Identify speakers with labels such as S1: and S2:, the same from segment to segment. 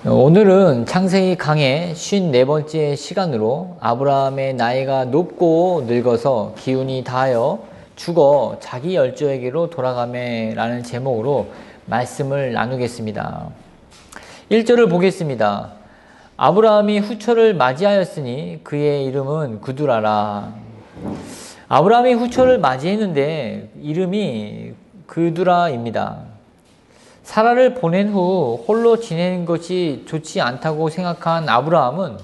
S1: 오늘은 창세기 강의 54번째 시간으로 아브라함의 나이가 높고 늙어서 기운이 다하여 죽어 자기 열조에게로 돌아가매 라는 제목으로 말씀을 나누겠습니다. 1절을 보겠습니다. 아브라함이 후처를 맞이하였으니 그의 이름은 그두라라. 아브라함이 후처를 맞이했는데 이름이 그두라입니다. 사라를 보낸 후 홀로 지내는 것이 좋지 않다고 생각한 아브라함은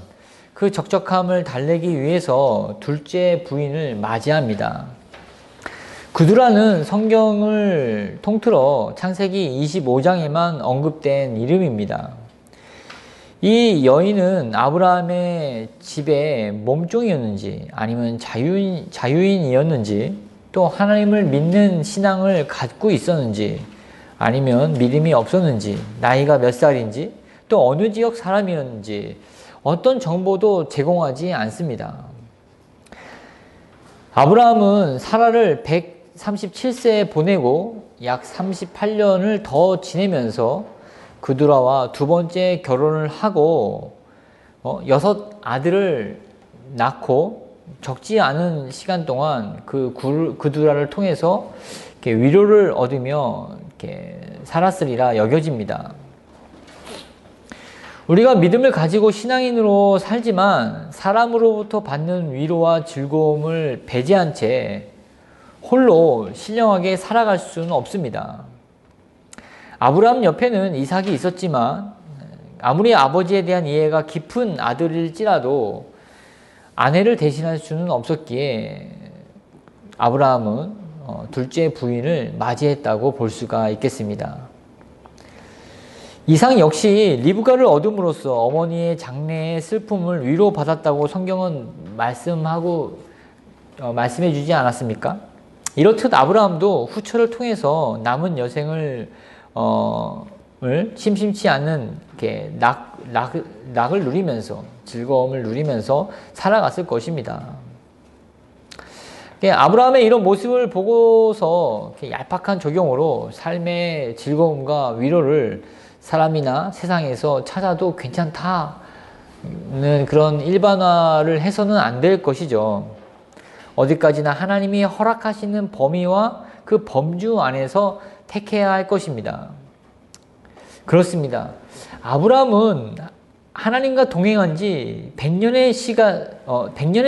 S1: 그 적적함을 달래기 위해서 둘째 부인을 맞이합니다. 그두라는 성경을 통틀어 창세기 25장에만 언급된 이름입니다. 이 여인은 아브라함의 집의 몸종이었는지 아니면 자유인이었는지 또 하나님을 믿는 신앙을 갖고 있었는지 아니면 믿음이 없었는지, 나이가 몇 살인지, 또 어느 지역 사람이었는지 어떤 정보도 제공하지 않습니다. 아브라함은 사라를 137세에 보내고 약 38년을 더 지내면서 그두라와 두 번째 결혼을 하고 6 아들을 낳고 적지 않은 시간 동안 그두라를 통해서 위로를 얻으며 살았으리라 여겨집니다. 우리가 믿음을 가지고 신앙인으로 살지만 사람으로부터 받는 위로와 즐거움을 배제한 채 홀로 신령하게 살아갈 수는 없습니다. 아브라함 옆에는 이삭이 있었지만 아무리 아버지에 대한 이해가 깊은 아들일지라도 아내를 대신할 수는 없었기에 아브라함은 둘째 부인을 맞이했다고 볼 수가 있겠습니다. 이삭 역시 리브가를 얻음으로써 어머니의 장래의 슬픔을 위로받았다고 성경은 말씀해 주지 않았습니까? 이렇듯 아브라함도 후처를 통해서 남은 여생을 심심치 않은 낙을 누리면서 즐거움을 누리면서 살아갔을 것입니다. 아브라함의 이런 모습을 보고서 얄팍한 적용으로 삶의 즐거움과 위로를 사람이나 세상에서 찾아도 괜찮다는 그런 일반화를 해서는 안 될 것이죠. 어디까지나 하나님이 허락하시는 범위와 그 범주 안에서 택해야 할 것입니다. 그렇습니다. 아브라함은 하나님과 동행한 지 100년의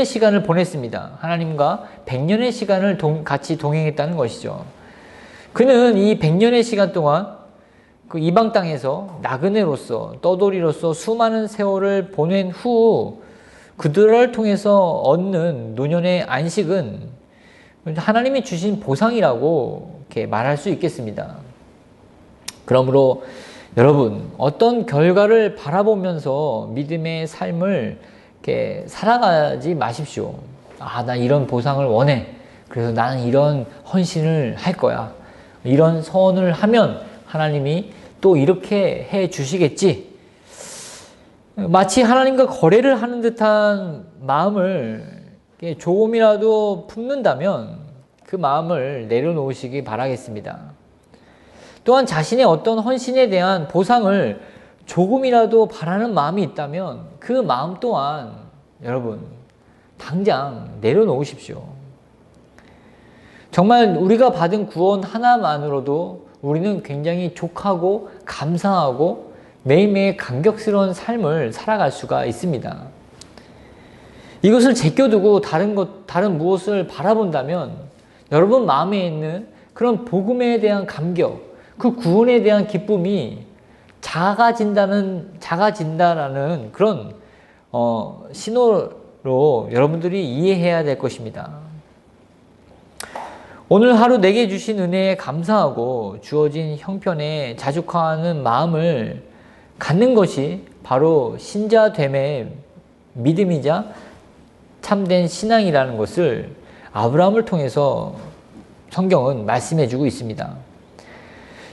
S1: 시간을 보냈습니다. 하나님과 100년의 시간을 같이 동행했다는 것이죠. 그는 이 100년의 시간 동안 그 이방 땅에서 나그네로서 떠돌이로서 수많은 세월을 보낸 후 그들을 통해서 얻는 노년의 안식은 하나님이 주신 보상이라고 이렇게 말할 수 있겠습니다. 그러므로 여러분, 어떤 결과를 바라보면서 믿음의 삶을 이렇게 살아가지 마십시오. 나 이런 보상을 원해. 그래서 나는 이런 헌신을 할 거야. 이런 서원을 하면 하나님이 또 이렇게 해 주시겠지. 마치 하나님과 거래를 하는 듯한 마음을 조금이라도 품는다면 그 마음을 내려놓으시기 바라겠습니다. 또한 자신의 어떤 헌신에 대한 보상을 조금이라도 바라는 마음이 있다면 그 마음 또한 여러분 당장 내려놓으십시오. 정말 우리가 받은 구원 하나만으로도 우리는 굉장히 족하고 감사하고 매일매일 감격스러운 삶을 살아갈 수가 있습니다. 이것을 제껴두고 다른 무엇을 바라본다면 여러분 마음에 있는 그런 복음에 대한 감격, 그 구원에 대한 기쁨이 작아진다는 그런 신호로 여러분들이 이해해야 될 것입니다. 오늘 하루 내게 주신 은혜에 감사하고 주어진 형편에 자족하는 마음을 갖는 것이 바로 신자됨의 믿음이자 참된 신앙이라는 것을 아브라함을 통해서 성경은 말씀해 주고 있습니다.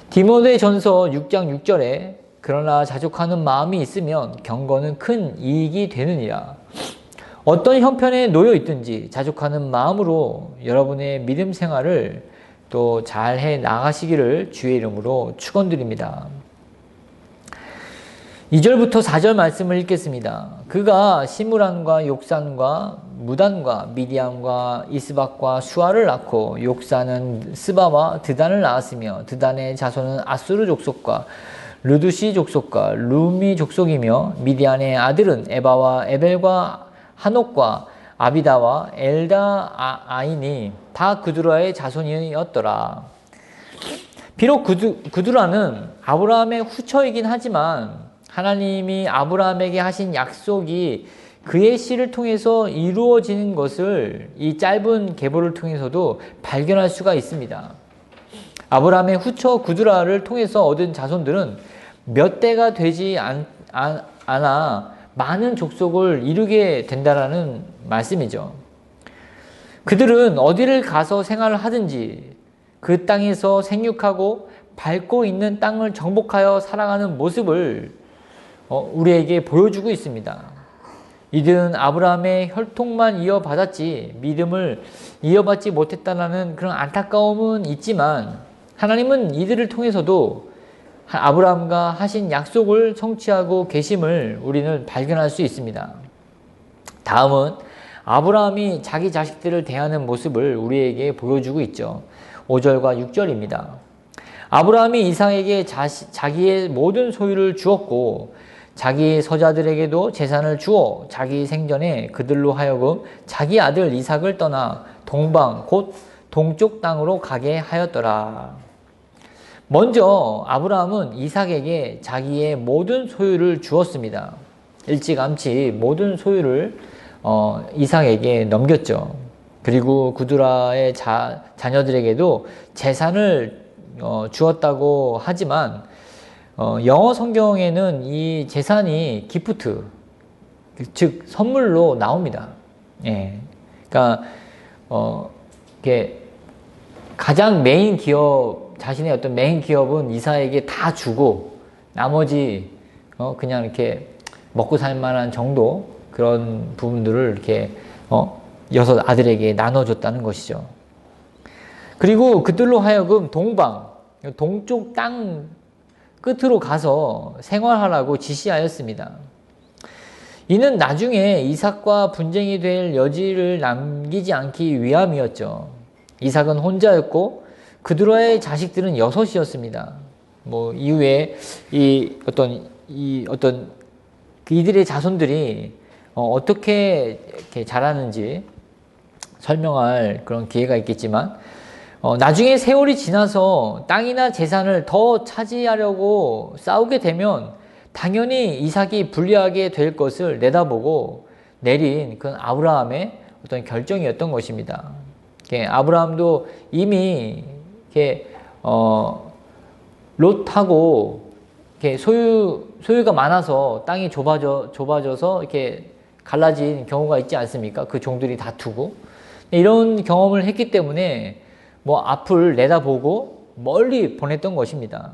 S1: 디모데전서 6장 6절에 그러나 자족하는 마음이 있으면 경건은 큰 이익이 되느니라. 어떤 형편에 놓여 있든지 자족하는 마음으로 여러분의 믿음 생활을 또 잘해 나가시기를 주의 이름으로 축원드립니다. 2절부터 4절 말씀을 읽겠습니다. 그가 시므란과 욕산과 무단과 미디안과 이스박과 수아를 낳고 욕산은 스바와 드단을 낳았으며 드단의 자손은 아수르 족속과 르두시 족속과 루미 족속이며 미디안의 아들은 에바와 에벨과 한옥과 아비다와 엘다아인이 다 그두라의 자손이었더라. 비록 그두라는 아브라함의 후처이긴 하지만 하나님이 아브라함에게 하신 약속이 그의 씨를 통해서 이루어지는 것을 이 짧은 계보를 통해서도 발견할 수가 있습니다. 아브라함의 후처 그두라를 통해서 얻은 자손들은 몇 대가 되지 않아 많은 족속을 이루게 된다라는 말씀이죠. 그들은 어디를 가서 생활을 하든지 그 땅에서 생육하고 밟고 있는 땅을 정복하여 살아가는 모습을 우리에게 보여주고 있습니다. 이들은 아브라함의 혈통만 이어받았지 믿음을 이어받지 못했다는 그런 안타까움은 있지만 하나님은 이들을 통해서도 아브라함과 하신 약속을 성취하고 계심을 우리는 발견할 수 있습니다. 다음은 아브라함이 자기 자식들을 대하는 모습을 우리에게 보여주고 있죠. 5절과 6절입니다. 아브라함이 이삭에게 자기의 모든 소유를 주었고 자기 서자들에게도 재산을 주어 자기 생전에 그들로 하여금 자기 아들 이삭을 떠나 동방 곧 동쪽 땅으로 가게 하였더라. 먼저 아브라함은 이삭에게 자기의 모든 소유를 주었습니다. 일찌감치 모든 소유를 이삭에게 넘겼죠. 그리고 그두라의 자녀들에게도 재산을 주었다고 하지만 영어 성경에는 이 재산이 기프트, 즉 선물로 나옵니다. 예, 그러니까 이렇게 가장 메인 기업, 자신의 어떤 메인 기업은 이삭에게 다 주고 나머지 그냥 이렇게 먹고 살 만한 정도 그런 부분들을 이렇게 6 아들에게 나눠줬다는 것이죠. 그리고 그들로 하여금 동쪽 땅 끝으로 가서 생활하라고 지시하였습니다. 이는 나중에 이삭과 분쟁이 될 여지를 남기지 않기 위함이었죠. 이삭은 혼자였고 그두라의 자식들은 6이었습니다. 이후에 이들의 자손들이 어떻게 이렇게 자라는지 설명할 그런 기회가 있겠지만 나중에 세월이 지나서 땅이나 재산을 더 차지하려고 싸우게 되면 당연히 이삭이 불리하게 될 것을 내다보고 내린 그건 아브라함의 어떤 결정이었던 것입니다. 아브라함도 이미 롯하고 소유가 많아서 땅이 좁아져서 이렇게 갈라진 경우가 있지 않습니까? 그 종들이 다투고 이런 경험을 했기 때문에 앞을 내다보고 멀리 보냈던 것입니다.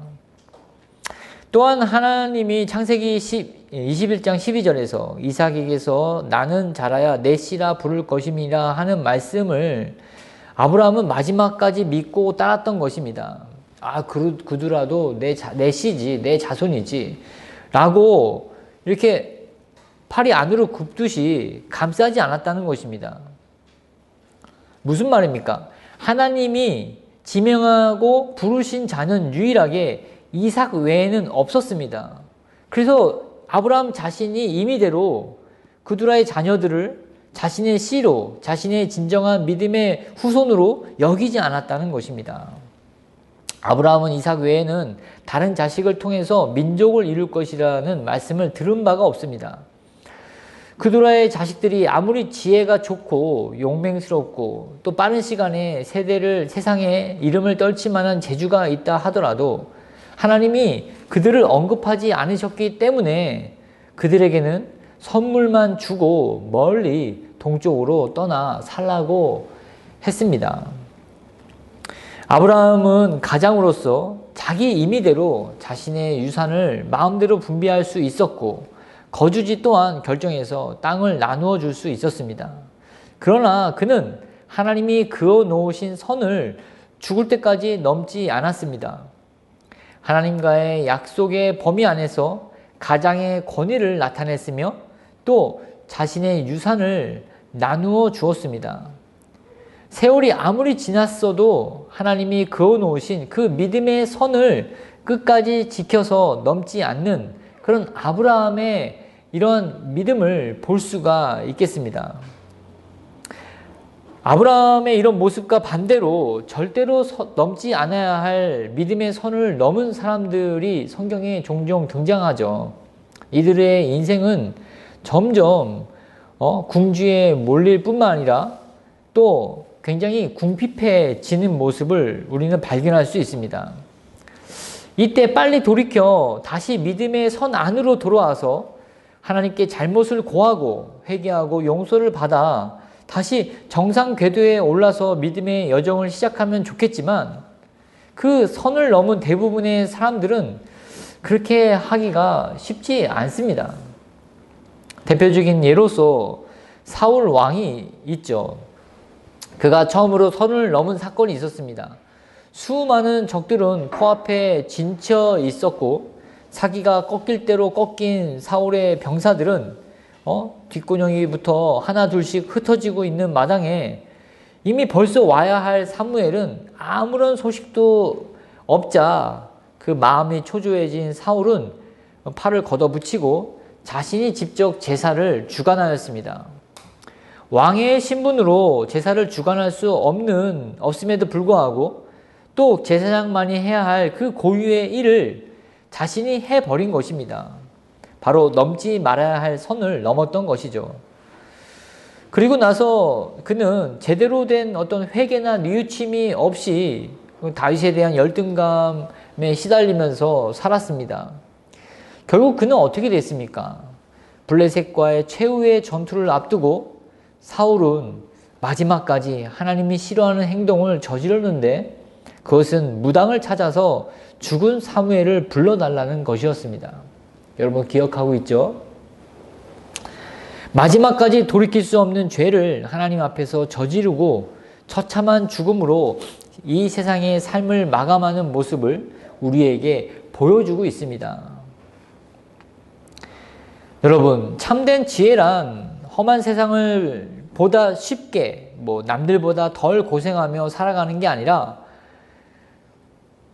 S1: 또한 하나님이 창세기 21장 12절에서 이삭에게서 나는 자라야 내 씨라 부를 것임이라 하는 말씀을 아브라함은 마지막까지 믿고 따랐던 것입니다. 그두라도 내 씨지, 내 자손이지 라고 이렇게 팔이 안으로 굽듯이 감싸지 않았다는 것입니다. 무슨 말입니까? 하나님이 지명하고 부르신 자는 유일하게 이삭 외에는 없었습니다. 그래서 아브라함 자신이 임의대로 그두라의 자녀들을 자신의 씨로, 자신의 진정한 믿음의 후손으로 여기지 않았다는 것입니다. 아브라함은 이삭 외에는 다른 자식을 통해서 민족을 이룰 것이라는 말씀을 들은 바가 없습니다. 그두라의 자식들이 아무리 지혜가 좋고 용맹스럽고 또 빠른 시간에 세상에 이름을 떨칠 만한 재주가 있다 하더라도 하나님이 그들을 언급하지 않으셨기 때문에 그들에게는 선물만 주고 멀리 동쪽으로 떠나 살라고 했습니다. 아브라함은 가장으로서 자기 임의대로 자신의 유산을 마음대로 분배할 수 있었고 거주지 또한 결정해서 땅을 나누어 줄 수 있었습니다. 그러나 그는 하나님이 그어 놓으신 선을 죽을 때까지 넘지 않았습니다. 하나님과의 약속의 범위 안에서 가장의 권위를 나타냈으며 또 자신의 유산을 나누어 주었습니다. 세월이 아무리 지났어도 하나님이 그어놓으신 그 믿음의 선을 끝까지 지켜서 넘지 않는 그런 아브라함의 이런 믿음을 볼 수가 있겠습니다. 아브라함의 이런 모습과 반대로 절대로 넘지 않아야 할 믿음의 선을 넘은 사람들이 성경에 종종 등장하죠. 이들의 인생은 점점 궁지에 몰릴 뿐만 아니라 또 굉장히 궁핍해지는 모습을 우리는 발견할 수 있습니다. 이때 빨리 돌이켜 다시 믿음의 선 안으로 돌아와서 하나님께 잘못을 고하고 회개하고 용서를 받아 다시 정상 궤도에 올라서 믿음의 여정을 시작하면 좋겠지만 그 선을 넘은 대부분의 사람들은 그렇게 하기가 쉽지 않습니다. 대표적인 예로서 사울 왕이 있죠. 그가 처음으로 선을 넘은 사건이 있었습니다. 수많은 적들은 코앞에 진쳐 있었고 사기가 꺾일 대로 꺾인 사울의 병사들은 뒷구녕이부터 하나 둘씩 흩어지고 있는 마당에 이미 벌써 와야 할 사무엘은 아무런 소식도 없자 그 마음이 초조해진 사울은 팔을 걷어붙이고 자신이 직접 제사를 주관하였습니다. 왕의 신분으로 제사를 주관할 수 없음에도 불구하고 또 제사장만이 해야 할 그 고유의 일을 자신이 해버린 것입니다. 바로 넘지 말아야 할 선을 넘었던 것이죠. 그리고 나서 그는 제대로 된 어떤 회개나 뉘우침이 없이 다윗에 대한 열등감에 시달리면서 살았습니다. 결국 그는 어떻게 됐습니까? 블레셋과의 최후의 전투를 앞두고 사울은 마지막까지 하나님이 싫어하는 행동을 저질렀는데 그것은 무당을 찾아서 죽은 사무엘을 불러달라는 것이었습니다. 여러분 기억하고 있죠? 마지막까지 돌이킬 수 없는 죄를 하나님 앞에서 저지르고 처참한 죽음으로 이 세상의 삶을 마감하는 모습을 우리에게 보여주고 있습니다. 여러분, 참된 지혜란 험한 세상을 보다 쉽게 남들보다 덜 고생하며 살아가는 게 아니라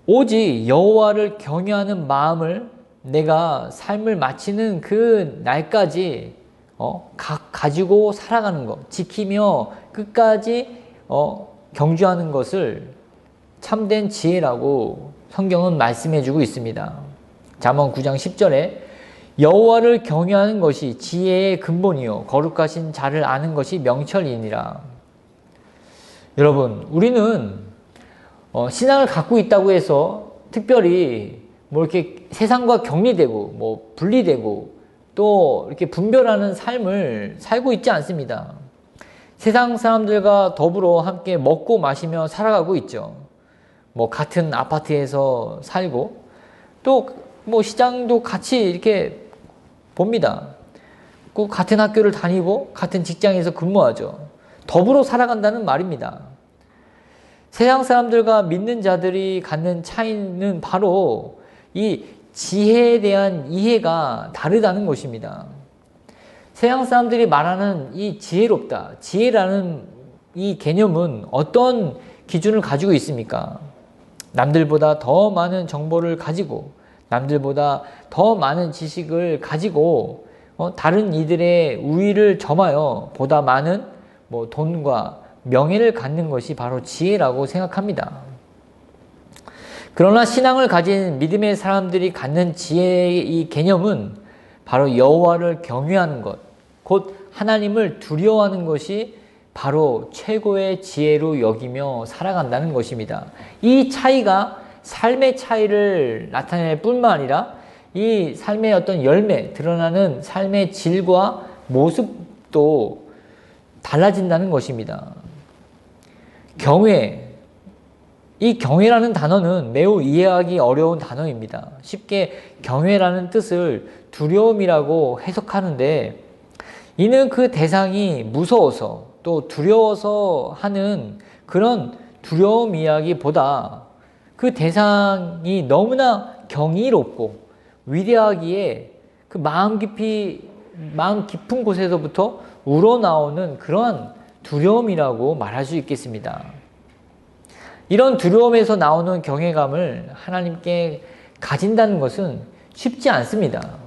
S1: 오직 여호와를 경외하는 마음을 내가 삶을 마치는 그 날까지 가지고 살아가는 것, 지키며 끝까지 경주하는 것을 참된 지혜라고 성경은 말씀해주고 있습니다. 잠언 9장 10절에 여호와를 경외하는 것이 지혜의 근본이요 거룩하신 자를 아는 것이 명철이니라. 여러분, 우리는 신앙을 갖고 있다고 해서 특별히 이렇게 세상과 격리되고 분리되고 또 이렇게 분별하는 삶을 살고 있지 않습니다. 세상 사람들과 더불어 함께 먹고 마시며 살아가고 있죠. 같은 아파트에서 살고 또 시장도 같이 이렇게 봅니다. 꼭 같은 학교를 다니고 같은 직장에서 근무하죠. 더불어 살아간다는 말입니다. 세상 사람들과 믿는 자들이 갖는 차이는 바로 이 지혜에 대한 이해가 다르다는 것입니다. 세상 사람들이 말하는 이 지혜롭다, 지혜라는 이 개념은 어떤 기준을 가지고 있습니까? 남들보다 더 많은 정보를 가지고 남들보다 더 많은 지식을 가지고 다른 이들의 우위를 점하여 보다 많은 돈과 명예를 갖는 것이 바로 지혜라고 생각합니다. 그러나 신앙을 가진 믿음의 사람들이 갖는 지혜의 이 개념은 바로 여호와를 경외하는 것, 곧 하나님을 두려워하는 것이 바로 최고의 지혜로 여기며 살아간다는 것입니다. 이 차이가 삶의 차이를 나타낼 뿐만 아니라 이 삶의 어떤 열매, 드러나는 삶의 질과 모습도 달라진다는 것입니다. 경외, 이 경외라는 단어는 매우 이해하기 어려운 단어입니다. 쉽게 경외라는 뜻을 두려움이라고 해석하는데 이는 그 대상이 무서워서 또 두려워서 하는 그런 두려움 이야기보다 그 대상이 너무나 경이롭고 위대하기에 그 마음 깊은 곳에서부터 우러나오는 그러한 두려움이라고 말할 수 있겠습니다. 이런 두려움에서 나오는 경외감을 하나님께 가진다는 것은 쉽지 않습니다.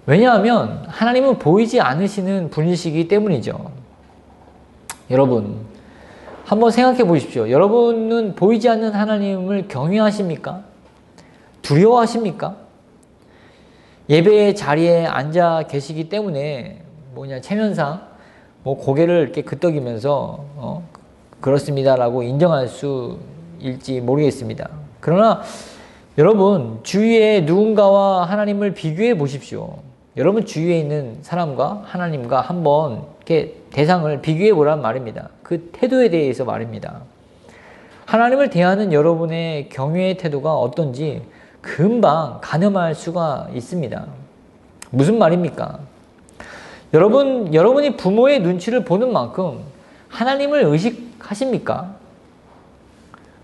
S1: 왜냐하면 하나님은 보이지 않으시는 분이시기 때문이죠. 여러분, 한번 생각해 보십시오. 여러분은 보이지 않는 하나님을 경외하십니까? 두려워하십니까? 예배의 자리에 앉아 계시기 때문에 체면상 고개를 이렇게 끄덕이면서 그렇습니다라고 인정할 수 있을지 모르겠습니다. 그러나 여러분, 주위에 누군가와 하나님을 비교해 보십시오. 여러분 주위에 있는 사람과 하나님과 한번 이렇게 대상을 비교해 보란 말입니다. 그 태도에 대해서 말입니다. 하나님을 대하는 여러분의 경외의 태도가 어떤지 금방 가늠할 수가 있습니다. 무슨 말입니까? 여러분이 부모의 눈치를 보는 만큼 하나님을 의식하십니까?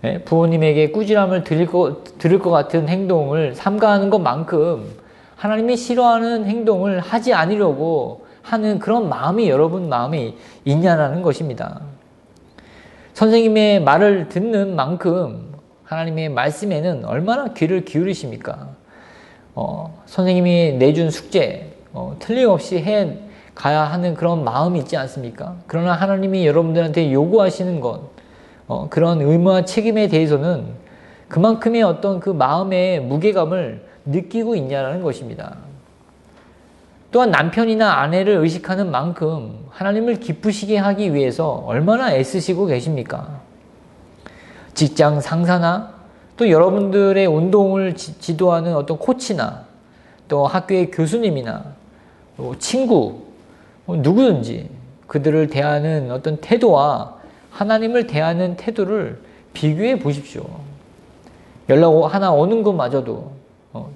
S1: 네, 부모님에게 꾸지람을 들을 것 같은 행동을 삼가하는 것만큼 하나님이 싫어하는 행동을 하지 않으려고 하는 그런 마음이 여러분 마음에 있냐라는 것입니다. 선생님의 말을 듣는 만큼 하나님의 말씀에는 얼마나 귀를 기울이십니까? 선생님이 내준 숙제 틀림없이 해 가야 하는 그런 마음이 있지 않습니까? 그러나 하나님이 여러분들한테 요구하시는 것, 그런 의무와 책임에 대해서는 그만큼의 어떤 그 마음의 무게감을 느끼고 있냐라는 것입니다. 또한 남편이나 아내를 의식하는 만큼 하나님을 기쁘시게 하기 위해서 얼마나 애쓰시고 계십니까? 직장 상사나 또 여러분들의 운동을 지도하는 어떤 코치나 또 학교의 교수님이나 또 친구, 누구든지 그들을 대하는 어떤 태도와 하나님을 대하는 태도를 비교해 보십시오. 연락 하나 오는 것마저도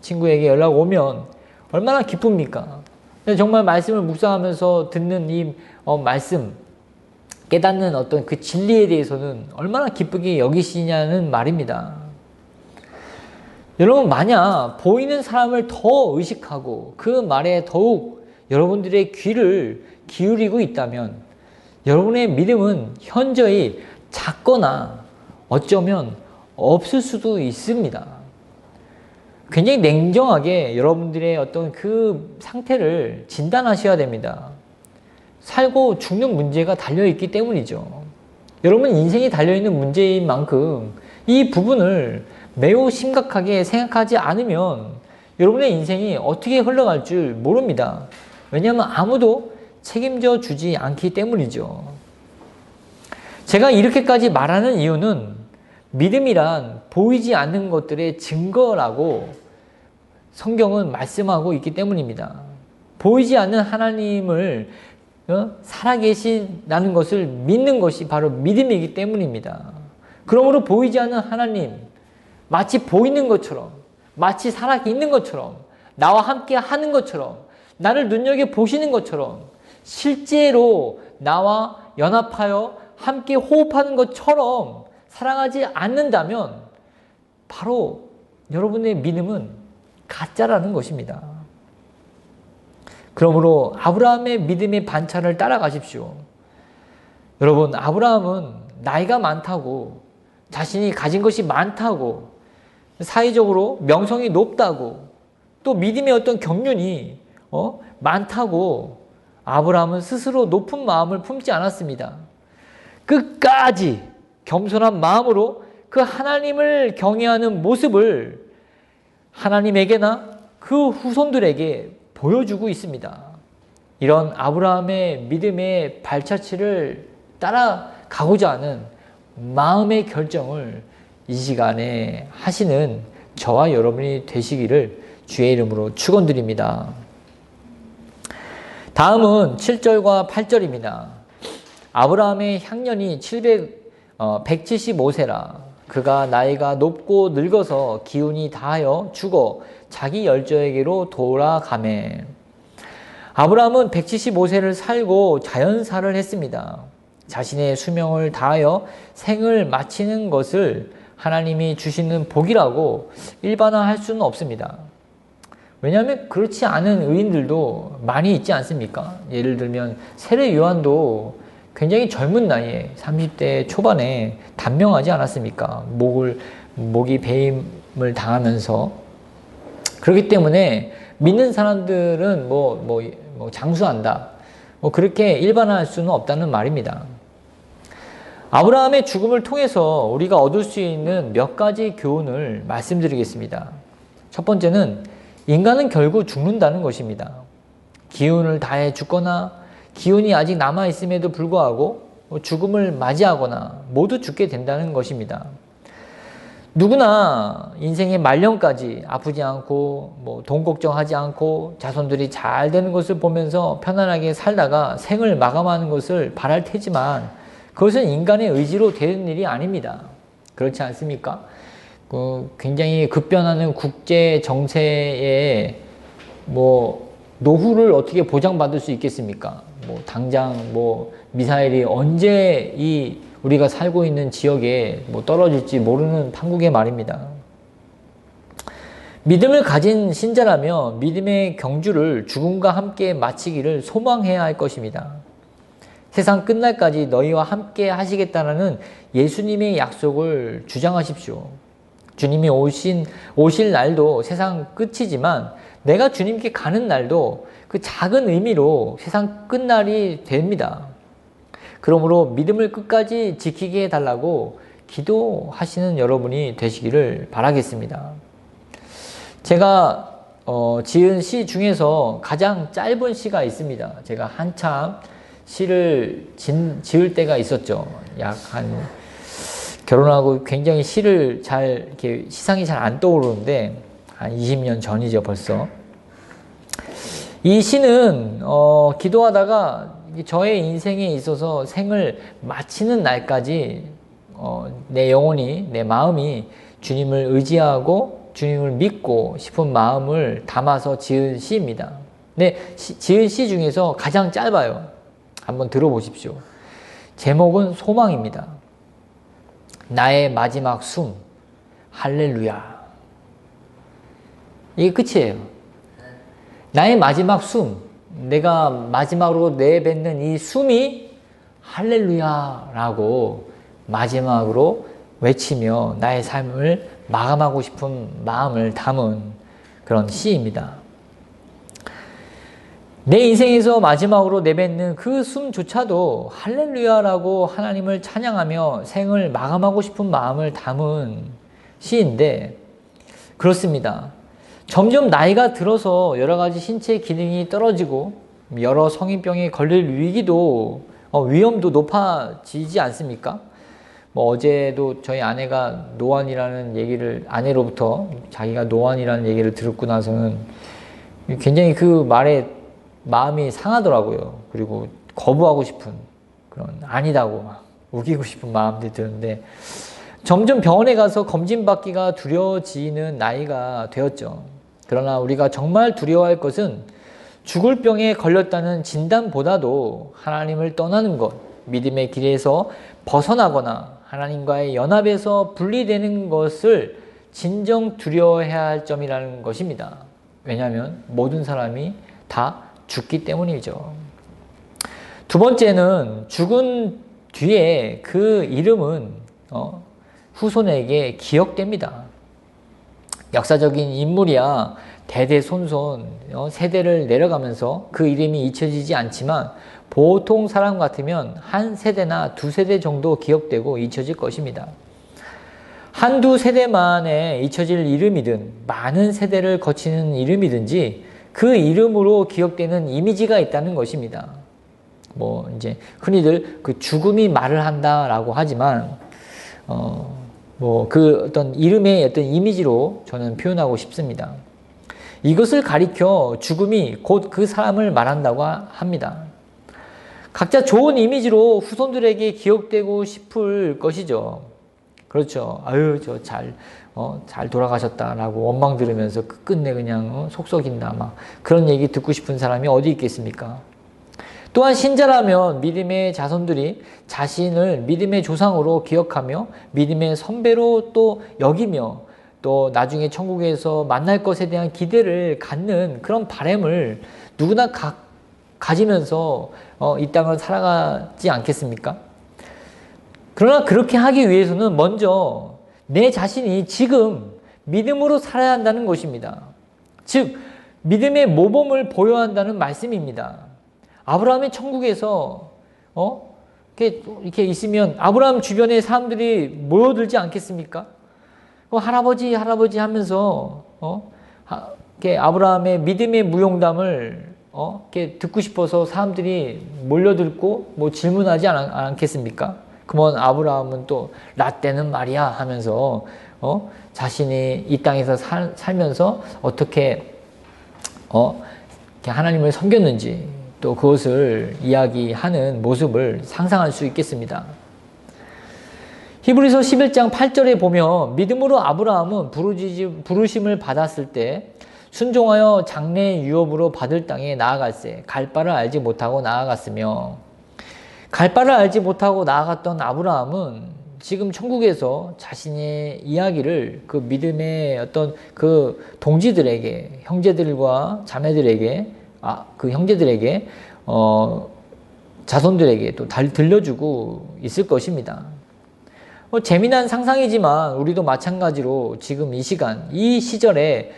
S1: 친구에게 연락 오면 얼마나 기쁩니까? 정말 말씀을 묵상하면서 듣는 이 말씀, 깨닫는 어떤 그 진리에 대해서는 얼마나 기쁘게 여기시냐는 말입니다. 여러분, 만약 보이는 사람을 더 의식하고 그 말에 더욱 여러분들의 귀를 기울이고 있다면 여러분의 믿음은 현저히 작거나 어쩌면 없을 수도 있습니다. 굉장히 냉정하게 여러분들의 어떤 그 상태를 진단하셔야 됩니다. 살고 죽는 문제가 달려있기 때문이죠. 여러분 인생이 달려있는 문제인 만큼 이 부분을 매우 심각하게 생각하지 않으면 여러분의 인생이 어떻게 흘러갈 줄 모릅니다. 왜냐하면 아무도 책임져 주지 않기 때문이죠. 제가 이렇게까지 말하는 이유는 믿음이란 보이지 않는 것들의 증거라고 성경은 말씀하고 있기 때문입니다. 보이지 않는 하나님을 살아계신다는 것을 믿는 것이 바로 믿음이기 때문입니다. 그러므로 보이지 않는 하나님, 마치 보이는 것처럼, 마치 살아있는 것처럼, 나와 함께 하는 것처럼, 나를 눈여겨보시는 것처럼, 실제로 나와 연합하여 함께 호흡하는 것처럼 사랑하지 않는다면 바로 여러분의 믿음은 가짜라는 것입니다. 그러므로 아브라함의 믿음의 반찬을 따라가십시오. 여러분, 아브라함은 나이가 많다고, 자신이 가진 것이 많다고, 사회적으로 명성이 높다고, 또 믿음의 어떤 경륜이 많다고 아브라함은 스스로 높은 마음을 품지 않았습니다. 끝까지 겸손한 마음으로 그 하나님을 경외하는 모습을 하나님에게나 그 후손들에게 보여주고 있습니다. 이런 아브라함의 믿음의 발자취를 따라가고자 하는 마음의 결정을 이 시간에 하시는 저와 여러분이 되시기를 주의 이름으로 축원드립니다. 다음은 7절과 8절입니다. 아브라함의 향년이 175세라. 그가 나이가 높고 늙어서 기운이 다하여 죽어 자기 열조에게로 돌아가매. 아브라함은 175세를 살고 자연사를 했습니다. 자신의 수명을 다하여 생을 마치는 것을 하나님이 주시는 복이라고 일반화할 수는 없습니다. 왜냐하면 그렇지 않은 의인들도 많이 있지 않습니까? 예를 들면 세례 요한도 굉장히 젊은 나이에 30대 초반에 단명하지 않았습니까? 목이 배임을 당하면서. 그렇기 때문에 믿는 사람들은 장수한다, 그렇게 일반화할 수는 없다는 말입니다. 아브라함의 죽음을 통해서 우리가 얻을 수 있는 몇 가지 교훈을 말씀드리겠습니다. 첫 번째는 인간은 결국 죽는다는 것입니다. 기운을 다해 죽거나 기운이 아직 남아있음에도 불구하고 죽음을 맞이하거나 모두 죽게 된다는 것입니다. 누구나 인생의 말년까지 아프지 않고 돈 걱정하지 않고 자손들이 잘 되는 것을 보면서 편안하게 살다가 생을 마감하는 것을 바랄 테지만 그것은 인간의 의지로 되는 일이 아닙니다. 그렇지 않습니까? 굉장히 급변하는 국제 정세에 노후를 어떻게 보장받을 수 있겠습니까? 당장 미사일이 언제 우리가 살고 있는 지역에 떨어질지 모르는 판국의 말입니다. 믿음을 가진 신자라면 믿음의 경주를 죽음과 함께 마치기를 소망해야 할 것입니다. 세상 끝날까지 너희와 함께 하시겠다는 예수님의 약속을 주장하십시오. 주님이 오실 날도 세상 끝이지만 내가 주님께 가는 날도 그 작은 의미로 세상 끝날이 됩니다. 그러므로 믿음을 끝까지 지키게 해달라고 기도하시는 여러분이 되시기를 바라겠습니다. 제가 지은 시 중에서 가장 짧은 시가 있습니다. 제가 한참 시를 지을 때가 있었죠. 결혼하고 굉장히 시를 이렇게 시상이 잘 안 떠오르는데 한 20년 전이죠, 벌써. 이 시는 기도하다가 저의 인생에 있어서 생을 마치는 날까지 내 영혼이, 내 마음이 주님을 의지하고 주님을 믿고 싶은 마음을 담아서 지은 시입니다. 근데 지은 시 중에서 가장 짧아요. 한번 들어보십시오. 제목은 소망입니다. 나의 마지막 숨, 할렐루야. 이게 끝이에요. 나의 마지막 숨, 내가 마지막으로 내뱉는 이 숨이 할렐루야라고 마지막으로 외치며 나의 삶을 마감하고 싶은 마음을 담은 그런 시입니다. 내 인생에서 마지막으로 내뱉는 그 숨조차도 할렐루야라고 하나님을 찬양하며 생을 마감하고 싶은 마음을 담은 시인데, 그렇습니다. 점점 나이가 들어서 여러 가지 신체 기능이 떨어지고 여러 성인병에 걸릴 위험도 높아지지 않습니까? 어제도 저희 아내가 아내로부터 자기가 노안이라는 얘기를 듣고 나서는 굉장히 그 말에 마음이 상하더라고요. 그리고 거부하고 싶은 그런, 아니다고 막 우기고 싶은 마음들이 드는데, 점점 병원에 가서 검진받기가 두려워지는 나이가 되었죠. 그러나 우리가 정말 두려워할 것은 죽을 병에 걸렸다는 진단보다도 하나님을 떠나는 것, 믿음의 길에서 벗어나거나 하나님과의 연합에서 분리되는 것을 진정 두려워해야 할 점이라는 것입니다. 왜냐하면 모든 사람이 다 죽기 때문이죠. 두 번째는 죽은 뒤에 그 이름은 후손에게 기억됩니다. 역사적인 인물이야 대대손손 세대를 내려가면서 그 이름이 잊혀지지 않지만 보통 사람 같으면 한 세대나 두 세대 정도 기억되고 잊혀질 것입니다. 한두 세대 만에 잊혀질 이름이든 많은 세대를 거치는 이름이든지 그 이름으로 기억되는 이미지가 있다는 것입니다. 이제 흔히들 그 죽음이 말을 한다라고 하지만 그 어떤 이름의 어떤 이미지로 저는 표현하고 싶습니다. 이것을 가리켜 죽음이 곧 그 사람을 말한다고 합니다. 각자 좋은 이미지로 후손들에게 기억되고 싶을 것이죠. 그렇죠. 아유, 잘 돌아가셨다라고 원망 들으면서 끝내 그냥 속 썩인다, 막 그런 얘기 듣고 싶은 사람이 어디 있겠습니까? 또한 신자라면 믿음의 자손들이 자신을 믿음의 조상으로 기억하며 믿음의 선배로 또 여기며 또 나중에 천국에서 만날 것에 대한 기대를 갖는 그런 바람을 누구나 가지면서 이 땅을 살아가지 않겠습니까? 그러나 그렇게 하기 위해서는 먼저 내 자신이 지금 믿음으로 살아야 한다는 것입니다. 즉 믿음의 모범을 보여야 한다는 말씀입니다. 아브라함이 천국에서 이렇게 있으면 아브라함 주변에 사람들이 모여들지 않겠습니까? 할아버지 하면서 이렇게 아브라함의 믿음의 무용담을 이렇게 듣고 싶어서 사람들이 몰려들고 뭐 질문하지 않겠습니까? 그러면 아브라함은 또 라떼는 말이야 하면서 자신이 이 땅에서 살면서 어떻게 하나님을 섬겼는지 또 그것을 이야기하는 모습을 상상할 수 있겠습니다. 히브리서 11장 8절에 보면 믿음으로 아브라함은 부르심을 받았을 때 순종하여 장래 유업으로 받을 땅에 나아갈새 갈 바를 알지 못하고 나아갔으며, 갈 바를 알지 못하고 나아갔던 아브라함은 지금 천국에서 자신의 이야기를 그 믿음의 어떤 그 동지들에게, 형제들과 자매들에게, 그 형제들에게, 자손들에게 또 들려주고 있을 것입니다. 재미난 상상이지만 우리도 마찬가지로 지금 이 시간, 이 시절에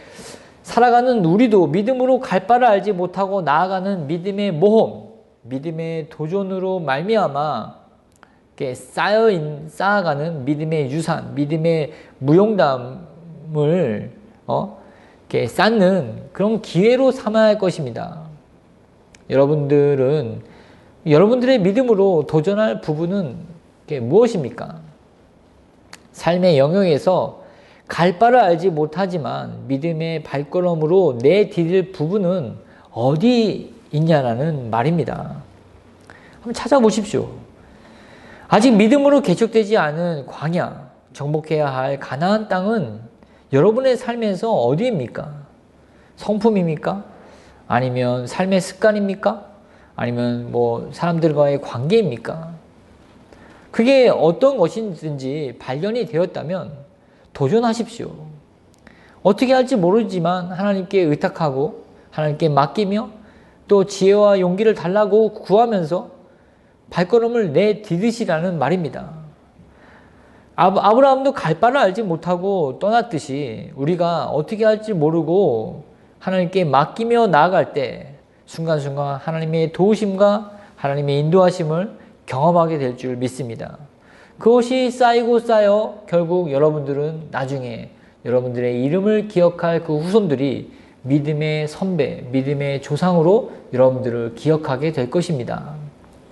S1: 살아가는 우리도 믿음으로 갈 바를 알지 못하고 나아가는 믿음의 모험, 믿음의 도전으로 말미암아 쌓아가는 믿음의 유산, 믿음의 무용담을 쌓는 그런 기회로 삼아야 할 것입니다. 여러분들은 여러분들의 믿음으로 도전할 부분은 무엇입니까? 삶의 영역에서 갈 바를 알지 못하지만 믿음의 발걸음으로 내디딜 부분은 어디 있냐라는 말입니다. 한번 찾아보십시오. 아직 믿음으로 개척되지 않은 광야, 정복해야 할 가나안 땅은 여러분의 삶에서 어디입니까? 성품입니까? 아니면 삶의 습관입니까? 아니면 뭐 사람들과의 관계입니까? 그게 어떤 것이든지 발견이 되었다면 도전하십시오. 어떻게 할지 모르지만 하나님께 의탁하고 하나님께 맡기며 또 지혜와 용기를 달라고 구하면서 발걸음을 내디디시라는 말입니다. 아브라함도 갈 바를 알지 못하고 떠났듯이 우리가 어떻게 할지 모르고 하나님께 맡기며 나아갈 때 순간순간 하나님의 도우심과 하나님의 인도하심을 경험하게 될 줄 믿습니다. 그것이 쌓이고 쌓여 결국 여러분들은 나중에 여러분들의 이름을 기억할 그 후손들이 믿음의 선배, 믿음의 조상으로 여러분들을 기억하게 될 것입니다.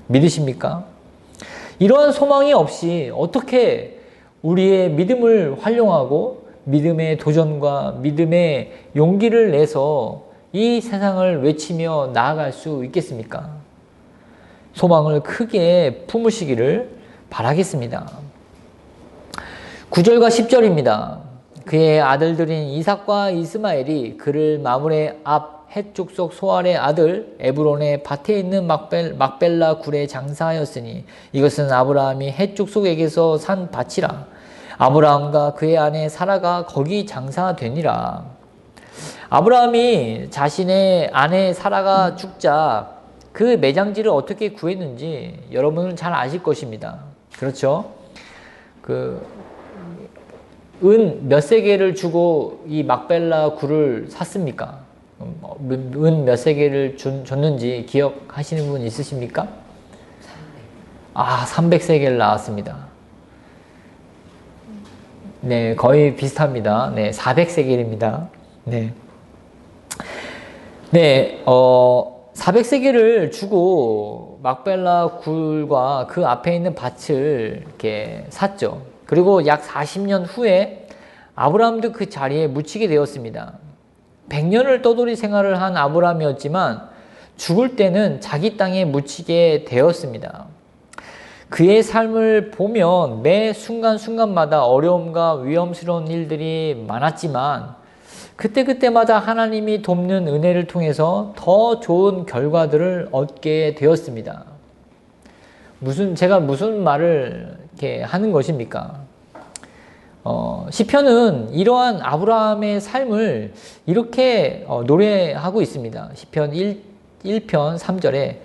S1: 믿으십니까? 이러한 소망이 없이 어떻게 우리의 믿음을 활용하고 믿음의 도전과 믿음의 용기를 내서 이 세상을 외치며 나아갈 수 있겠습니까? 소망을 크게 품으시기를 바라겠습니다. 9절과 10절입니다. 그의 아들들인 이삭과 이스마엘이 그를 마므레 앞 헷족속 소알의 아들 에브론의 밭에 있는 막벨라 굴에 장사하였으니 이것은 아브라함이 헷족속에게서 산 밭이라. 아브라함과 그의 아내 사라가 거기 장사되니라. 아브라함이 자신의 아내 사라가 죽자 그 매장지를 어떻게 구했는지 여러분은 잘 아실 것입니다. 그렇죠? 은 몇 세겔을 주고 이 막벨라 굴을 샀습니까? 은 몇 세겔을 줬는지 기억하시는 분 있으십니까? 300세겔 나왔습니다. 네, 거의 비슷합니다. 네, 400세겔입니다. 네. 네, 400세겔을 주고 막벨라 굴과 그 앞에 있는 밭을 이렇게 샀죠. 그리고 약 40년 후에 아브라함도 그 자리에 묻히게 되었습니다. 100년을 떠돌이 생활을 한 아브라함이었지만 죽을 때는 자기 땅에 묻히게 되었습니다. 그의 삶을 보면 매 순간순간마다 어려움과 위험스러운 일들이 많았지만 그때그때마다 하나님이 돕는 은혜를 통해서 더 좋은 결과들을 얻게 되었습니다. 제가 무슨 말을 이렇게 하는 것입니까? 시편은 이러한 아브라함의 삶을 이렇게 노래하고 있습니다. 시편 1편 3절에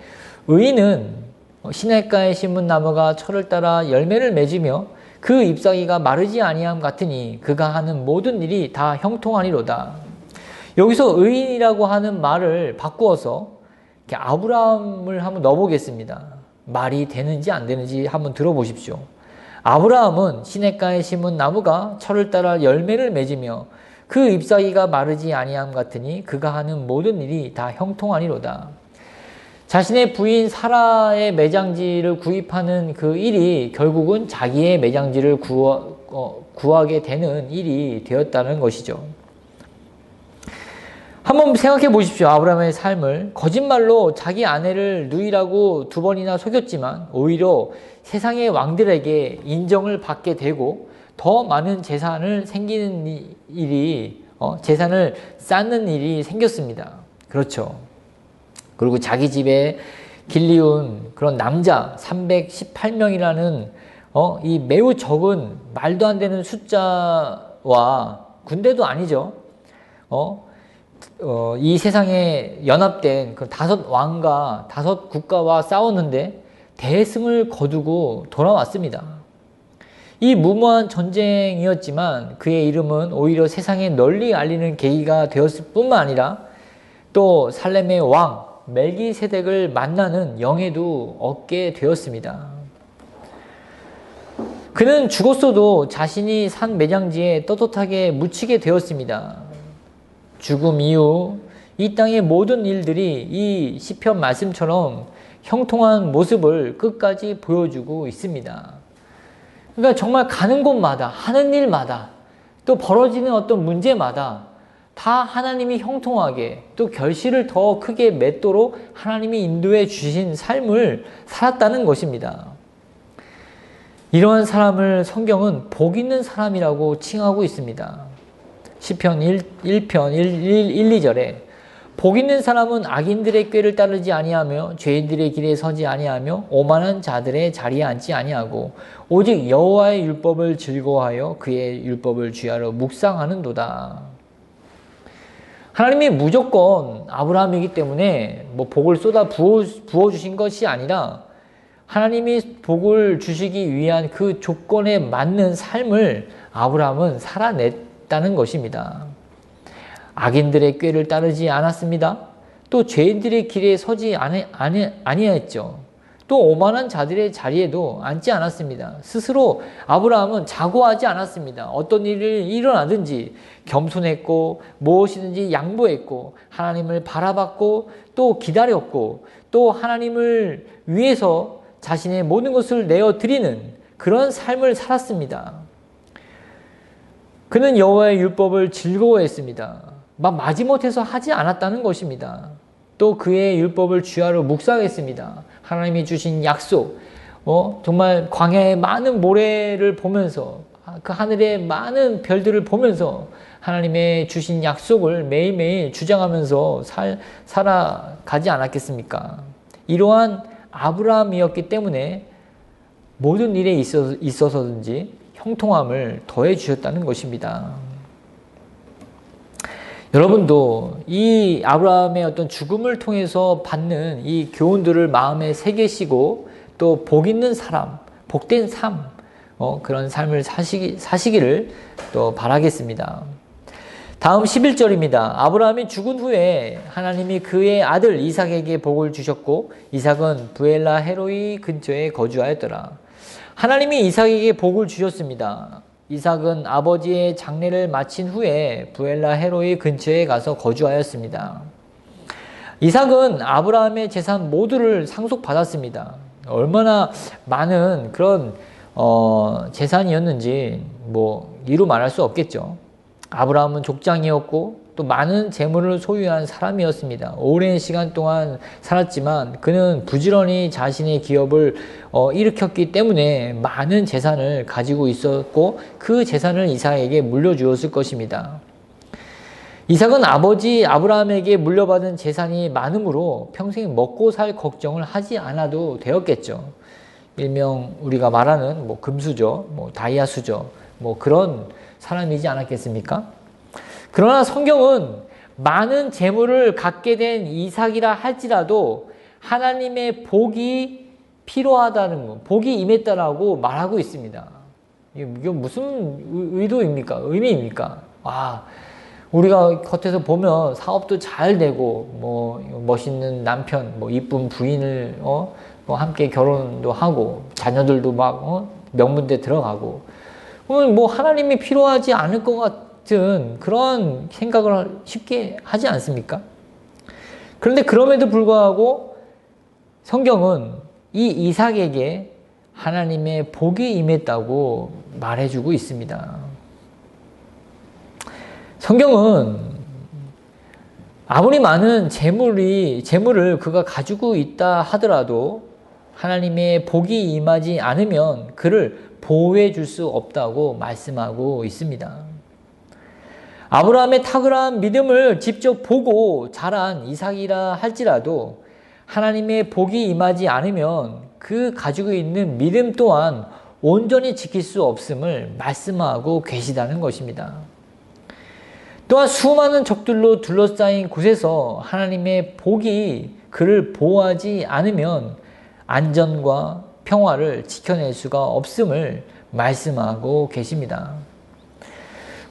S1: 의인은 시냇가에 심은 나무가 철을 따라 열매를 맺으며 그 잎사귀가 마르지 아니함 같으니 그가 하는 모든 일이 다 형통하니로다. 여기서 의인이라고 하는 말을 바꾸어서 이렇게 아브라함을 한번 넣어보겠습니다. 말이 되는지 안 되는지 한번 들어보십시오. 아브라함은 시냇가에 심은 나무가 철을 따라 열매를 맺으며 그 잎사귀가 마르지 아니함 같으니 그가 하는 모든 일이 다 형통하니로다. 자신의 부인 사라의 매장지를 구입하는 그 일이 결국은 자기의 매장지를 구하게 되는 일이 되었다는 것이죠. 한번 생각해 보십시오. 아브라함의 삶을. 거짓말로 자기 아내를 누이라고 2번이나 속였지만 오히려 세상의 왕들에게 인정을 받게 되고 더 많은 재산을 재산을 쌓는 일이 생겼습니다. 그렇죠. 그리고 자기 집에 길리운 그런 남자 318명이라는 이 매우 적은 말도 안 되는 숫자와 군대도 아니죠. 이 세상에 연합된 그 5왕과 5국가와 싸웠는데 대승을 거두고 돌아왔습니다. 이 무모한 전쟁이었지만 그의 이름은 오히려 세상에 널리 알리는 계기가 되었을 뿐만 아니라 또 살렘의 왕 멜기세덱을 만나는 영예도 얻게 되었습니다. 그는 죽었어도 자신이 산 매장지에 떳떳하게 묻히게 되었습니다. 죽음 이후 이 땅의 모든 일들이 이 시편 말씀처럼 형통한 모습을 끝까지 보여주고 있습니다. 그러니까 정말 가는 곳마다 하는 일마다 또 벌어지는 어떤 문제마다 다 하나님이 형통하게 또 결실을 더 크게 맺도록 하나님이 인도해 주신 삶을 살았다는 것입니다. 이러한 사람을 성경은 복 있는 사람이라고 칭하고 있습니다. 시편 1편 1, 2절에 복 있는 사람은 악인들의 꾀를 따르지 아니하며 죄인들의 길에 서지 아니하며 오만한 자들의 자리에 앉지 아니하고 오직 여호와의 율법을 즐거워하여 그의 율법을 주야로 묵상하는도다. 하나님이 무조건 아브라함이기 때문에 뭐 복을 쏟아 부어주신 것이 아니라 하나님이 복을 주시기 위한 그 조건에 맞는 삶을 아브라함은 살아냈다는 것입니다. 악인들의 꾀를 따르지 않았습니다. 또 죄인들의 길에 서지 아니했죠. 또 오만한 자들의 자리에도 앉지 않았습니다. 스스로 아브라함은 자고하지 않았습니다. 어떤 일이 일어나든지 겸손했고 무엇이든지 양보했고 하나님을 바라봤고 또 기다렸고 또 하나님을 위해서 자신의 모든 것을 내어드리는 그런 삶을 살았습니다. 그는 여호와의 율법을 즐거워했습니다. 막 마지못해서 하지 않았다는 것입니다. 또 그의 율법을 주야로 묵상했습니다. 하나님이 주신 약속, 정말 광야의 많은 모래를 보면서 그 하늘의 많은 별들을 보면서 하나님의 주신 약속을 매일매일 주장하면서 살아가지 않았겠습니까? 이러한 아브라함이었기 때문에 모든 일에 있어서든지 형통함을 더해 주셨다는 것입니다. 여러분도 이 아브라함의 어떤 죽음을 통해서 받는 이 교훈들을 마음에 새기시고 또 복 있는 사람, 복된 삶, 그런 삶을 사시기를 또 바라겠습니다. 다음 11절입니다. 아브라함이 죽은 후에 하나님이 그의 아들 이삭에게 복을 주셨고 이삭은 부엘라 헤로이 근처에 거주하였더라. 하나님이 이삭에게 복을 주셨습니다. 이삭은 아버지의 장례를 마친 후에 부엘라 헤로이 근처에 가서 거주하였습니다. 이삭은 아브라함의 재산 모두를 상속받았습니다. 얼마나 많은 그런 재산이었는지 이루 말할 수 없겠죠. 아브라함은 족장이었고 또 많은 재물을 소유한 사람이었습니다. 오랜 시간 동안 살았지만 그는 부지런히 자신의 기업을 일으켰기 때문에 많은 재산을 가지고 있었고 그 재산을 이삭에게 물려주었을 것입니다. 이삭은 아버지 아브라함에게 물려받은 재산이 많으므로 평생 먹고 살 걱정을 하지 않아도 되었겠죠. 일명 우리가 말하는 금수저, 다이아수저, 뭐 그런 사람이지 않았겠습니까? 그러나 성경은 많은 재물을 갖게 된 이삭이라 할지라도 하나님의 복이 필요하다는 것, 복이 임했다라고 말하고 있습니다. 이게 무슨 의도입니까? 의미입니까? 우리가 겉에서 보면 사업도 잘 되고, 뭐, 멋있는 남편, 뭐, 이쁜 부인을, 뭐, 함께 결혼도 하고, 자녀들도 막, 명문대 들어가고, 뭐, 하나님이 필요하지 않을 것 같은 그런 생각을 쉽게 하지 않습니까? 그런데 그럼에도 불구하고 성경은 이 이삭에게 하나님의 복이 임했다고 말해주고 있습니다. 성경은 아무리 많은 재물을 그가 가지고 있다 하더라도 하나님의 복이 임하지 않으면 그를 보호해 줄 수 없다고 말씀하고 있습니다. 아브라함의 탁월한 믿음을 직접 보고 자란 이삭이라 할지라도 하나님의 복이 임하지 않으면 그 가지고 있는 믿음 또한 온전히 지킬 수 없음을 말씀하고 계시다는 것입니다. 또한 수많은 적들로 둘러싸인 곳에서 하나님의 복이 그를 보호하지 않으면 안전과 평화를 지켜낼 수가 없음을 말씀하고 계십니다.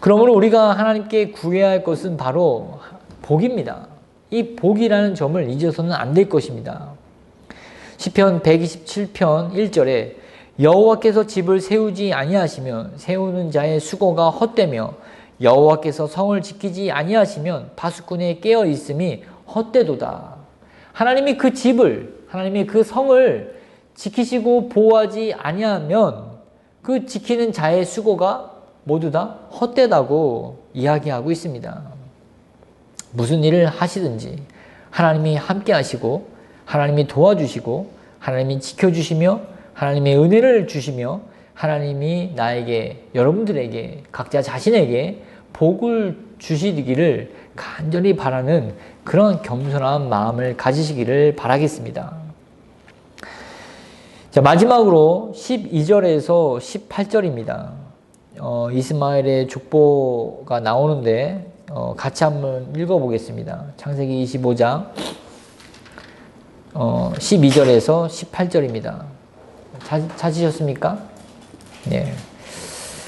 S1: 그러므로 우리가 하나님께 구해야 할 것은 바로 복입니다. 이 복이라는 점을 잊어서는 안 될 것입니다. 시편 127편 1절에 여호와께서 집을 세우지 아니하시면 세우는 자의 수고가 헛되며 여호와께서 성을 지키지 아니하시면 파수꾼의 깨어 있음이 헛되도다. 하나님이 그 집을, 하나님이 그 성을 지키시고 보호하지 아니하면 그 지키는 자의 수고가 모두 다 헛되다고 이야기하고 있습니다. 무슨 일을 하시든지 하나님이 함께 하시고 하나님이 도와주시고 하나님이 지켜주시며 하나님의 은혜를 주시며 하나님이 나에게, 여러분들에게, 각자 자신에게 복을 주시기를 간절히 바라는 그런 겸손한 마음을 가지시기를 바라겠습니다. 자, 마지막으로 12절에서 18절입니다. 이스마엘의 족보가 나오는데 같이 한번 읽어보겠습니다. 창세기 25장 12절에서 18절입니다. 찾으셨습니까? 네.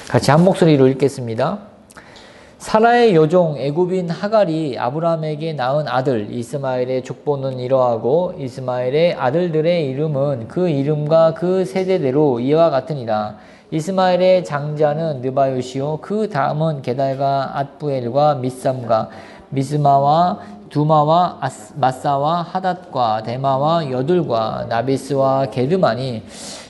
S1: 같이 한 목소리로 읽겠습니다. 사라의 여종 애굽인 하갈이 아브라함에게 낳은 아들 이스마엘의 족보는 이러하고 이스마엘의 아들들의 이름은 그 이름과 그 세대대로 이와 같으니라. 이스마엘의 장자는 느바요시요 그 다음은 게달과 앗부엘과 밑삼과 미스마와 두마와 마사와 하닷과 데마와 여둘과 나비스와 게드마니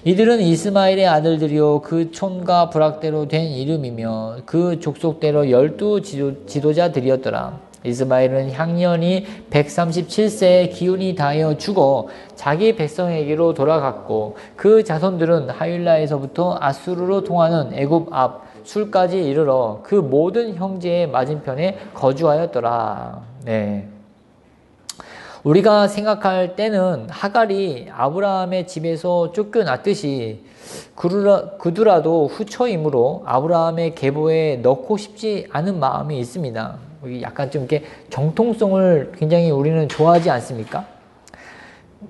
S1: 이들은 이스마엘의 아들들이요 그 촌과 부락대로 된 이름이며 그 족속대로 12 지도자들이었더라. 이스마엘은 향년이 137세에 기운이 다하여 죽어 자기 백성에게로 돌아갔고 그 자손들은 하윌라에서부터 아수르로 통하는 애굽 앞 술까지 이르러 그 모든 형제의 맞은편에 거주하였더라. 네. 우리가 생각할 때는 하갈이 아브라함의 집에서 쫓겨났듯이 그두라도 후처이므로 아브라함의 계보에 넣고 싶지 않은 마음이 있습니다. 약간 좀 이렇게 정통성을 굉장히 우리는 좋아하지 않습니까?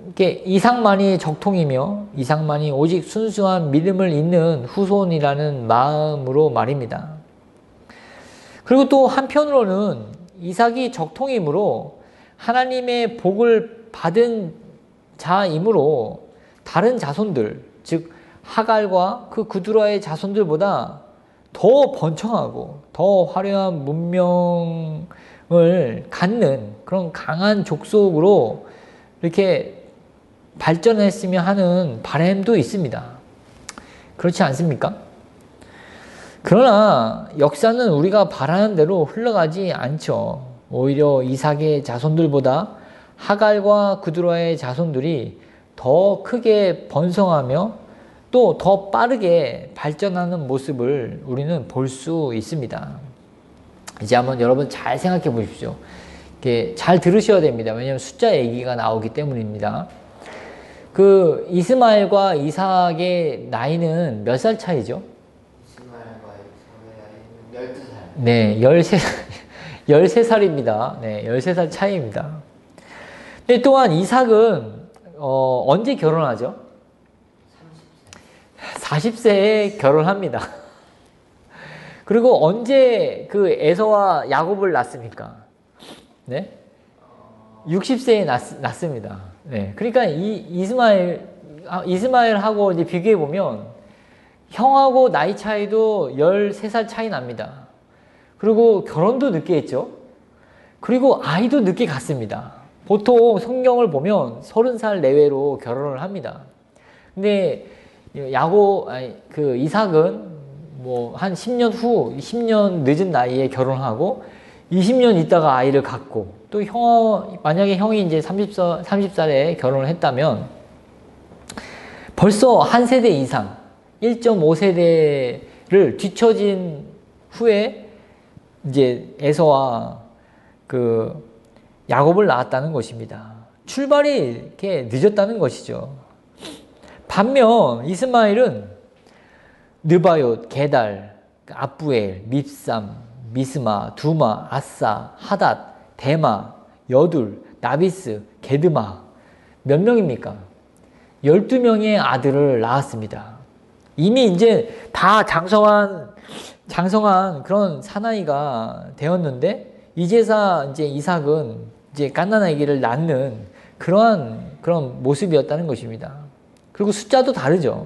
S1: 이렇게 이삭만이 적통이며 이삭만이 오직 순수한 믿음을 잇는 후손이라는 마음으로 말입니다. 그리고 또 한편으로는 이삭이 적통이므로 하나님의 복을 받은 자이므로 다른 자손들, 즉 하갈과 그 그두라의 자손들보다 더 번창하고 더 화려한 문명을 갖는 그런 강한 족속으로 이렇게 발전했으면 하는 바람도 있습니다. 그렇지 않습니까? 그러나 역사는 우리가 바라는 대로 흘러가지 않죠. 오히려 이삭의 자손들보다 하갈과 그두라의 자손들이 더 크게 번성하며 또 더 빠르게 발전하는 모습을 우리는 볼 수 있습니다. 이제 한번 여러분 잘 생각해 보십시오. 이렇게 잘 들으셔야 됩니다. 왜냐하면 숫자 얘기가 나오기 때문입니다. 이스마엘과 이삭의 나이는 몇 살 차이죠?
S2: 이스마엘과
S1: 네, 13, 13살입니다. 네, 13살 차이입니다. 근데 또한 이삭은 언제 결혼하죠? 40세에 결혼합니다. 그리고 언제 그 에서와 야곱을 낳습니까? 네? 60세에 낳습니다. 네. 그러니까 이스마엘하고 이제 비교해 보면 형하고 나이 차이도 13살 차이 납니다. 그리고 결혼도 늦게 했죠. 그리고 아이도 늦게 갖습니다. 보통 성경을 보면 30살 내외로 결혼을 합니다. 근데 그 이삭은 뭐 한 10년 후, 10년 늦은 나이에 결혼하고 20년 있다가 아이를 갖고 또 만약에 형이 이제 30살에 결혼을 했다면 벌써 한 세대 이상, 1.5세대를 뒤처진 후에 이제 에서와 그 야곱을 낳았다는 것입니다. 출발이 이렇게 늦었다는 것이죠. 반면 이스마엘은 느바옅, 게달, 압부엘, 밉삼, 미스마, 두마, 아싸, 하닷, 데마, 여둘, 나비스, 게드마. 몇 명입니까? 12명의 아들을 낳았습니다. 이미 이제 다 장성한 그런 사나이가 되었는데 이제서 이제 이삭은 이제 갓난아기를 낳는 그런 모습이었다는 것입니다. 그리고 숫자도 다르죠.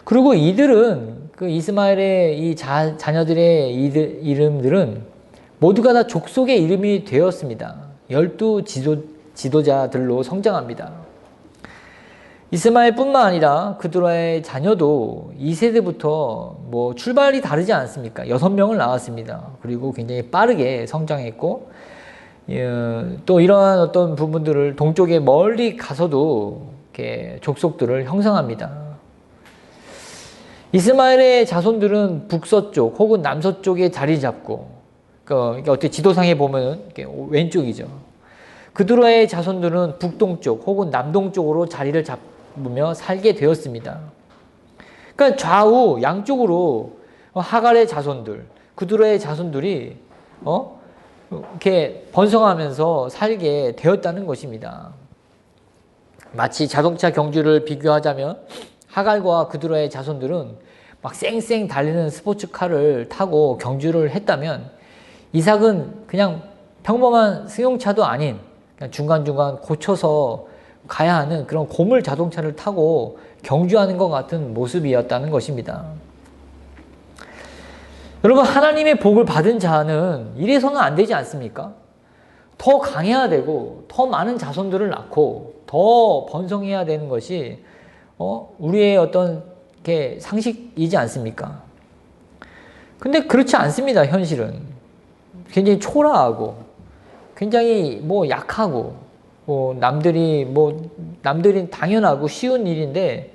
S1: 그리고 이들은 그 이스마엘의 이 자녀들의 이름들은 모두가 다 족속의 이름이 되었습니다. 12 지도자들로 성장합니다. 이스마엘뿐만 아니라 그들의 자녀도 2세대부터 뭐 출발이 다르지 않습니까? 6명을 낳았습니다. 그리고 굉장히 빠르게 성장했고 또 이러한 어떤 부분들을 동쪽에 멀리 가서도 이렇게 족속들을 형성합니다. 이스마엘의 자손들은 북서쪽 혹은 남서쪽에 자리 잡고 그러니까 어떻게 지도상에 보면은 왼쪽이죠. 그들의 자손들은 북동쪽 혹은 남동쪽으로 자리를 잡으며 살게 되었습니다. 그러니까 좌우 양쪽으로 하갈의 자손들, 그들의 자손들이 이렇게 번성하면서 살게 되었다는 것입니다. 마치 자동차 경주를 비교하자면 하갈과 그들의 자손들은 막 쌩쌩 달리는 스포츠카를 타고 경주를 했다면 이삭은 그냥 평범한 승용차도 아닌 그냥 중간중간 고쳐서 가야 하는 그런 고물 자동차를 타고 경주하는 것 같은 모습이었다는 것입니다. 여러분, 하나님의 복을 받은 자는 이래서는 안 되지 않습니까? 더 강해야 되고 더 많은 자손들을 낳고 더 번성해야 되는 것이 우리의 어떤 게 상식이지 않습니까? 근데 그렇지 않습니다. 현실은 굉장히 초라하고 굉장히 뭐 약하고 남들이 당연하고 쉬운 일인데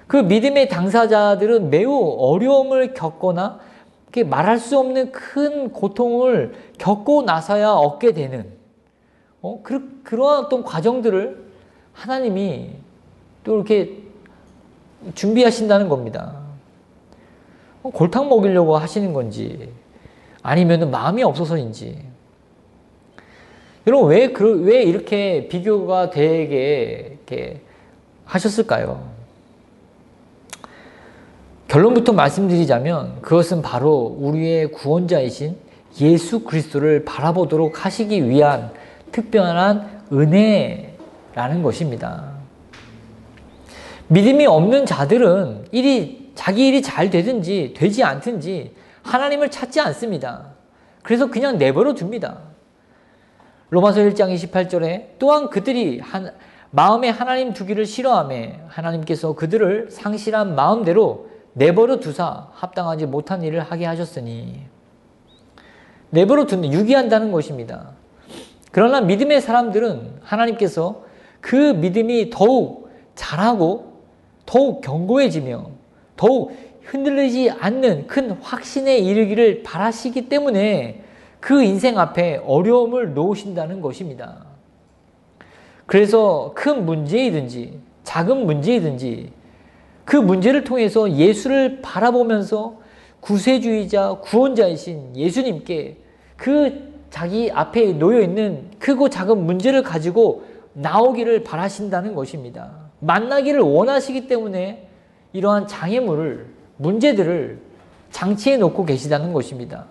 S1: 그 믿음의 당사자들은 매우 어려움을 겪거나 말할 수 없는 큰 고통을 겪고 나서야 얻게 되는 그러한 어떤 과정들을 하나님이 또 이렇게 준비하신다는 겁니다. 골탕 먹이려고 하시는 건지 아니면 마음이 없어서인지. 여러분 왜 이렇게 비교가 되게 이렇게 하셨을까요? 결론부터 말씀드리자면 그것은 바로 우리의 구원자이신 예수 그리스도를 바라보도록 하시기 위한 특별한 은혜라는 것입니다. 믿음이 없는 자들은 자기 일이 잘 되든지 되지 않든지 하나님을 찾지 않습니다. 그래서 그냥 내버려 둡니다. 로마서 1장 28절에 또한 그들이 마음에 하나님 두기를 싫어하며 하나님께서 그들을 상실한 마음대로 내버려 두사 합당하지 못한 일을 하게 하셨으니 내버려 두는 유기한다는 것입니다. 그러나 믿음의 사람들은 하나님께서 그 믿음이 더욱 자라고 더욱 견고해지며 더욱 흔들리지 않는 큰 확신에 이르기를 바라시기 때문에 그 인생 앞에 어려움을 놓으신다는 것입니다. 그래서 큰 문제이든지 작은 문제이든지 그 문제를 통해서 예수를 바라보면서 구세주이자 구원자이신 예수님께 그 자기 앞에 놓여 있는 크고 작은 문제를 가지고 나오기를 바라신다는 것입니다. 만나기를 원하시기 때문에 이러한 장애물을, 문제들을 장치해 놓고 계시다는 것입니다.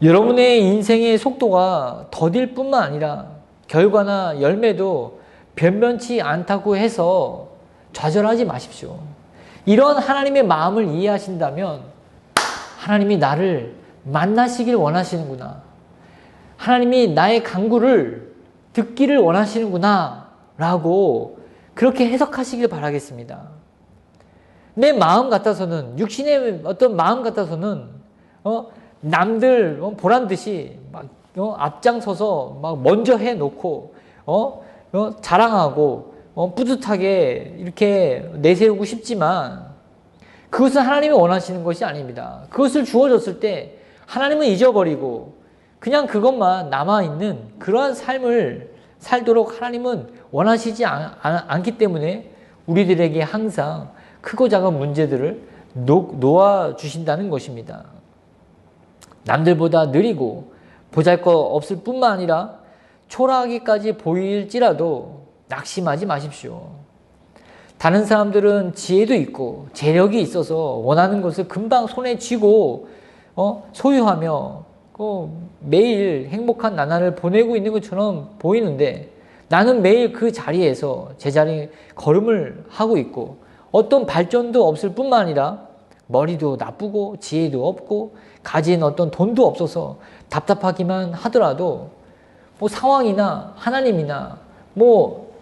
S1: 여러분의 인생의 속도가 더딜 뿐만 아니라 결과나 열매도 변변치 않다고 해서 좌절하지 마십시오. 이런 하나님의 마음을 이해하신다면 하나님이 나를 만나시길 원하시는구나. 하나님이 나의 간구를 듣기를 원하시는구나 라고 그렇게 해석하시길 바라겠습니다. 내 마음 같아서는, 육신의 어떤 마음 같아서는 남들 보란 듯이 막 앞장서서 막 먼저 해놓고 자랑하고 뿌듯하게 이렇게 내세우고 싶지만 그것은 하나님이 원하시는 것이 아닙니다. 그것을 주어졌을 때 하나님은 잊어버리고 그냥 그것만 남아있는 그러한 삶을 살도록 하나님은 원하시지 않기 때문에 우리들에게 항상 크고 작은 문제들을 놓아주신다는 것입니다. 남들보다 느리고 보잘것없을 뿐만 아니라 초라하기까지 보일지라도 낙심하지 마십시오. 다른 사람들은 지혜도 있고 재력이 있어서 원하는 것을 금방 손에 쥐고 소유하며 매일 행복한 나날을 보내고 있는 것처럼 보이는데 나는 매일 그 자리에서 제자리 걸음을 하고 있고 어떤 발전도 없을 뿐만 아니라 머리도 나쁘고 지혜도 없고 가진 어떤 돈도 없어서 답답하기만 하더라도 상황이나 하나님이나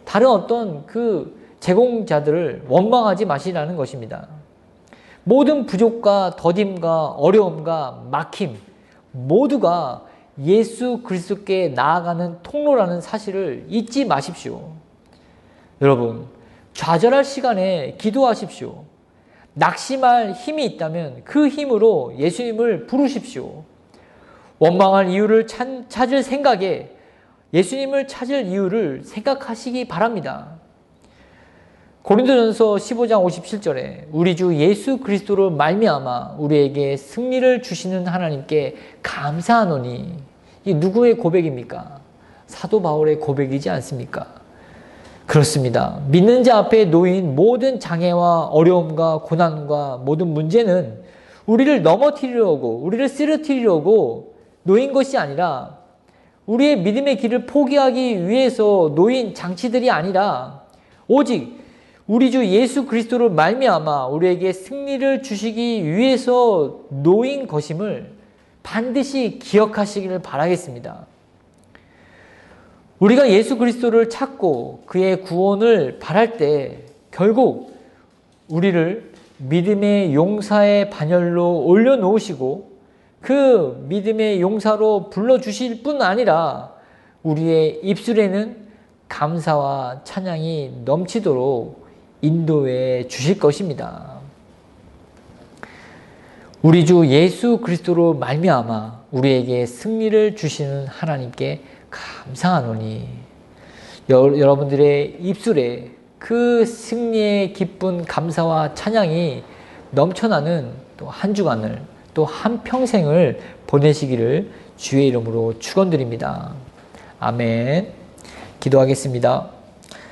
S1: 다른 어떤 그 제공자들을 원망하지 마시라는 것입니다. 모든 부족과 더딤과 어려움과 막힘 모두가 예수 그리스도께 나아가는 통로라는 사실을 잊지 마십시오. 여러분, 좌절할 시간에 기도하십시오. 낙심할 힘이 있다면 그 힘으로 예수님을 부르십시오. 원망할 이유를 찾을 생각에 예수님을 찾을 이유를 생각하시기 바랍니다. 고린도전서 15장 57절에 우리 주 예수 그리스도로 말미암아 우리에게 승리를 주시는 하나님께 감사하노니, 이 누구의 고백입니까? 사도 바울의 고백이지 않습니까? 그렇습니다. 믿는 자 앞에 놓인 모든 장애와 어려움과 고난과 모든 문제는 우리를 넘어뜨리려고, 우리를 쓰러뜨리려고 놓인 것이 아니라 우리의 믿음의 길을 포기하기 위해서 놓인 장치들이 아니라 오직 우리 주 예수 그리스도로 말미암아 우리에게 승리를 주시기 위해서 놓인 것임을 반드시 기억하시기를 바라겠습니다. 우리가 예수 그리스도를 찾고 그의 구원을 바랄 때 결국 우리를 믿음의 용사의 반열로 올려놓으시고 그 믿음의 용사로 불러주실 뿐 아니라 우리의 입술에는 감사와 찬양이 넘치도록 인도해 주실 것입니다. 우리 주 예수 그리스도로 말미암아 우리에게 승리를 주시는 하나님께 감사하노니, 여러분들의 입술에 그 승리의 기쁜 감사와 찬양이 넘쳐나는 또 한 주간을, 또 한평생을 보내시기를 주의 이름으로 축원드립니다. 아멘. 기도하겠습니다.